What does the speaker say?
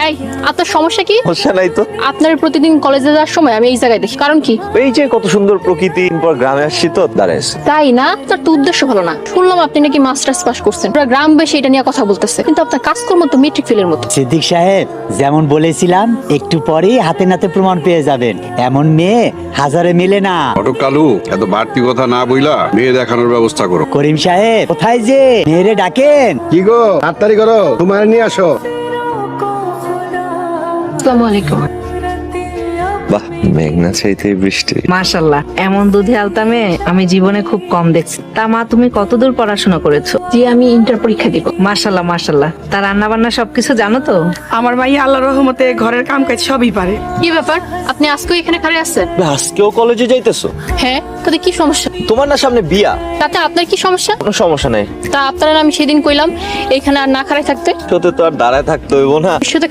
এই আপনার সমস্যা কি? সমস্যা নাই তো। আপনার প্রতিদিন কলেজে যাওয়ার সময় আমি এই জায়গায় দেখি, কারণ কি? এই যে কত সুন্দর প্রকৃতি, পর গ্রামে আসছি তো দাঁড়ায় আছি। তাই না? আপনার তো উদ্দেশ্য ভালো না। শুনলাম আপনি নাকি মাস্টার্স পাস করছেন, পুরো গ্রাম বেশি এটা নিয়ে কথা বলতেছে, কিন্তু আপনার কাজকর্ম তো মেট্রিক ফেলের মতো। সিদ্দিক সাহেব, যেমন বলেছিলাম একটু পরেই হাতে নাতে প্রমাণ পেয়ে যাবেন। এমন মেয়ে হাজারে মিলে না। ঘটক কালু, এত বাড়তি কথা না বইলা মেয়ে দেখানোর ব্যবস্থা করো। করিম সাহেব, কোথায় যে মেয়েরে ডাকেন? কি গো, তাড়াতাড়ি করো, তোমার নিয়ে আসো। আসসালামু আলাইকুম। বাহ, মেঘনা চাইতে বৃষ্টি। মাশাল্লাহ, এমন দুধে আলতা মেয়ে আমি জীবনে খুব কম দেখছি। তা মা, তুমি কতদূর পড়াশোনা করেছো? জি, আমি ইন্টার পরীক্ষা দিব। মাশাল্লাহ মাশাল্লাহ। তা রান্না বান্না সবকিছু জানো তো? আমার ভাই আল্লাহর রহমতে ঘরের কাম কাজ সবই পারে। কি ব্যাপার, আপনি আজকেও এখানে খাড়ে আছেন? আজকেও কলেজে যাইতেছো? হ্যাঁ, তাতে কি সমস্যা? তোমার না সামনে বিয়া? তাতে আপনার কি সমস্যা? কোনো সমস্যা নাই। তা আপনারা আমি সেদিন কইলাম এখানে আর না খাড়ায় থাকতে, সাথে তো আর দাঁড়ায় থাকতে হইব না। বিশ্বতে